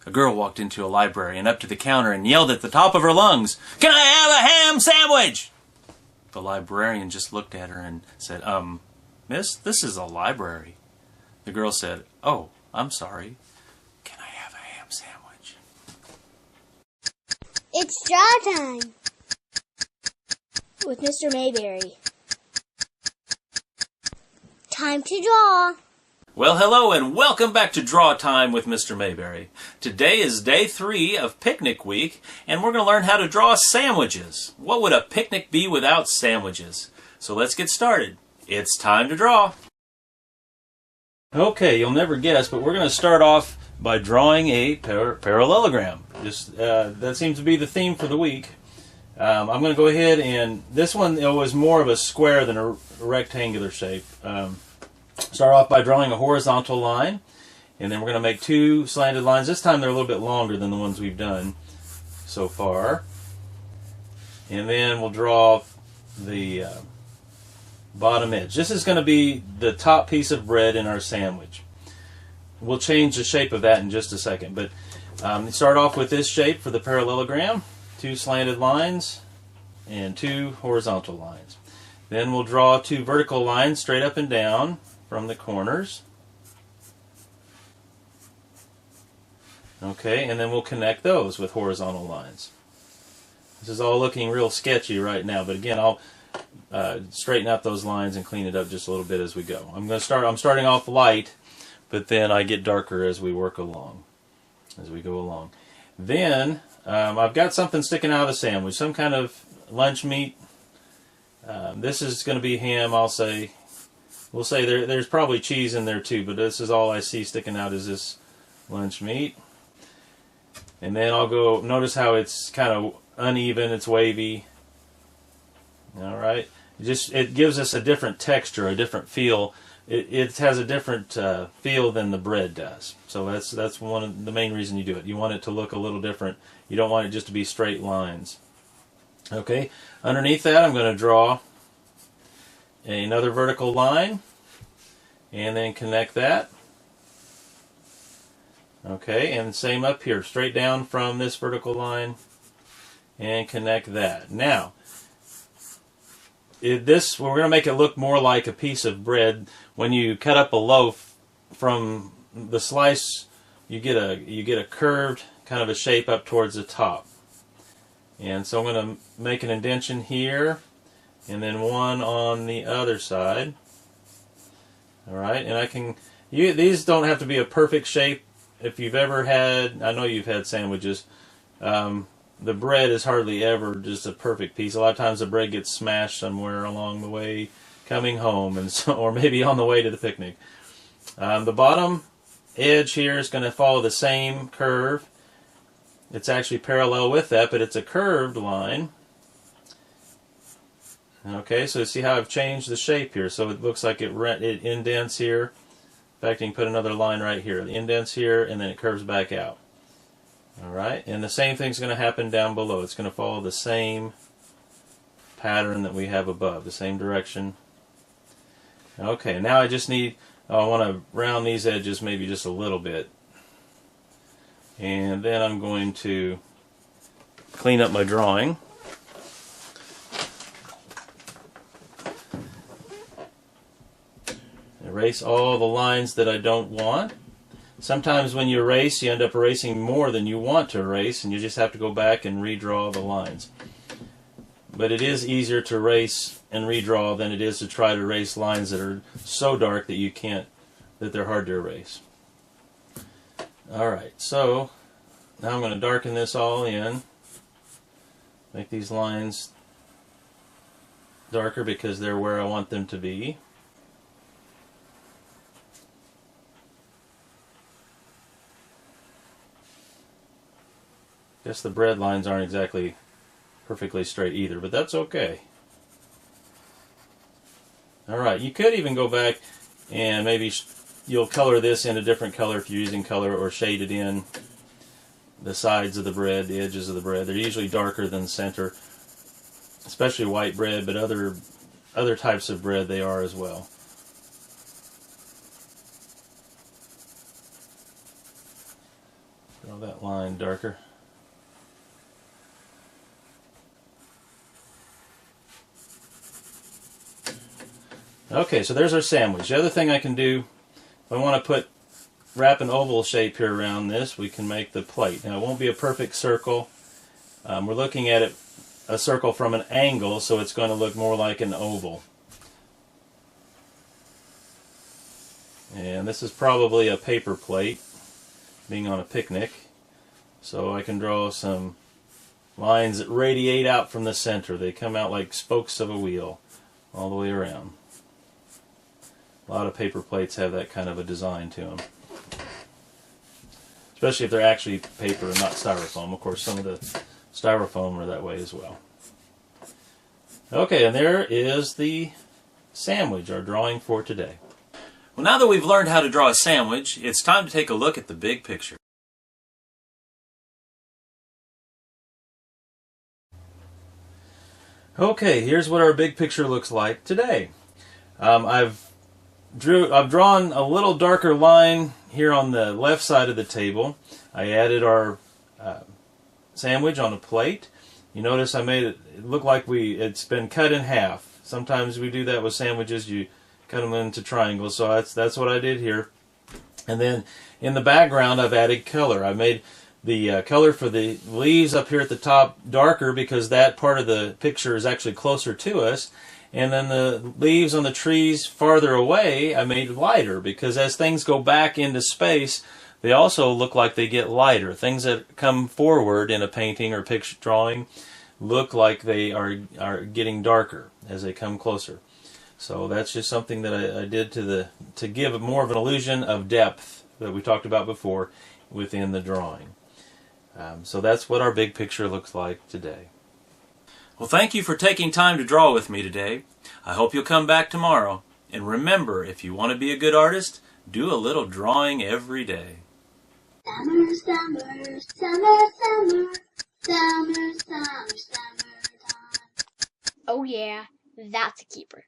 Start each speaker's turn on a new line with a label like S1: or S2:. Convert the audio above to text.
S1: A girl walked into a library and up to the counter and yelled at the top of her lungs, "Can I have a ham sandwich?" The librarian just looked at her and said, Miss, this is a library." The girl said, "Oh, I'm sorry. Can I have a ham sandwich?"
S2: It's draw time with Mr. Mayberry. Time to draw.
S1: Well, hello and welcome back to Draw Time with Mr. Mayberry. Today is day 3 of picnic week, and we're going to learn how to draw sandwiches. What would a picnic be without sandwiches? So let's get started. It's time to draw. Okay, you'll never guess, but we're going to start off by drawing a parallelogram. That seems to be the theme for the week. I'm going to go ahead and this one was more of a square than a rectangular shape. Start off by drawing a horizontal line, and then we're going to make 2 slanted lines. This time they're a little bit longer than the ones we've done so far. And then we'll draw the bottom edge. This is going to be the top piece of bread in our sandwich. We'll change the shape of that in just a second, but start off with this shape for the parallelogram. 2 slanted lines and 2 horizontal lines. Then we'll draw 2 vertical lines straight up and down from the corners. Okay, and then we'll connect those with horizontal lines. This is all looking real sketchy right now, but again, I'll straighten out those lines and clean it up just a little bit as we go. I'm starting off light, but then I get darker as we work along, as we go along. Then I've got something sticking out of the sandwich, some kind of lunch meat. This is going to be ham, I'll say. We'll say there's probably cheese in there too, but this is all I see sticking out is this lunch meat. And then I'll go, notice how it's kind of uneven, it's wavy. Alright, it gives us a different texture, a different feel. It has a different feel than the bread does. So that's one of the main reason you do it. You want it to look a little different. You don't want it just to be straight lines. Okay, underneath that I'm going to draw another vertical line and then connect that. Okay, and same up here, straight down from this vertical line and connect that. Now, we're going to make it look more like a piece of bread. When you cut up a loaf from the slice, you get a curved kind of a shape up towards the top. And so I'm going to make an indentation here and then one on the other side. Alright, and these don't have to be a perfect shape. If you've ever had, I know you've had sandwiches, the bread is hardly ever just a perfect piece. A lot of times the bread gets smashed somewhere along the way coming home, and so, or maybe on the way to the picnic. The bottom edge here is going to follow the same curve. It's actually parallel with that, but it's a curved line. Okay, so see how I've changed the shape here. So it looks like it indents here. In fact, you can put another line right here. It indents here, and then it curves back out. Alright, and the same thing's going to happen down below. It's going to follow the same pattern that we have above, the same direction. Okay, now I want to round these edges maybe just a little bit. And then I'm going to clean up my drawing. Erase all the lines that I don't want. Sometimes when you erase, you end up erasing more than you want to erase, and you just have to go back and redraw the lines. But it is easier to erase and redraw than it is to try to erase lines that are so dark that they're hard to erase. Alright, so now I'm going to darken this all in. Make these lines darker because they're where I want them to be. Guess the bread lines aren't exactly perfectly straight either, but that's okay. Alright, you could even go back and maybe you'll color this in a different color if you're using color, or shade it in the sides of the bread, the edges of the bread. They're usually darker than the center, especially white bread, but other types of bread they are as well. Draw that line darker. Okay, so there's our sandwich. The other thing I can do, if I want to wrap an oval shape here around this, we can make the plate. Now it won't be a perfect circle. We're looking at it a circle from an angle, so it's going to look more like an oval. And this is probably a paper plate, being on a picnic. So I can draw some lines that radiate out from the center. They come out like spokes of a wheel all the way around. A lot of paper plates have that kind of a design to them. Especially if they're actually paper and not styrofoam. Of course, some of the styrofoam are that way as well. Okay, and there is the sandwich, our drawing for today. Well, now that we've learned how to draw a sandwich, it's time to take a look at the big picture. Okay, here's what our big picture looks like today. I've drawn a little darker line here on the left side of the table. I added our sandwich on a plate. You notice I made it look like it's been cut in half. Sometimes we do that with sandwiches. You cut them into triangles. So that's what I did here. And then in the background, I've added color. I made the color for the leaves up here at the top darker because that part of the picture is actually closer to us. And then the leaves on the trees farther away, I made lighter because as things go back into space, they also look like they get lighter. Things that come forward in a painting or picture drawing look like they are getting darker as they come closer. So that's just something that I did to give more of an illusion of depth that we talked about before within the drawing. So that's what our big picture looks like today. Well, thank you for taking time to draw with me today. I hope you'll come back tomorrow. And remember, if you want to be a good artist, do a little drawing every day.
S2: Summer, summer, summer, summer, summer, summer, summer time. Oh yeah, that's a keeper.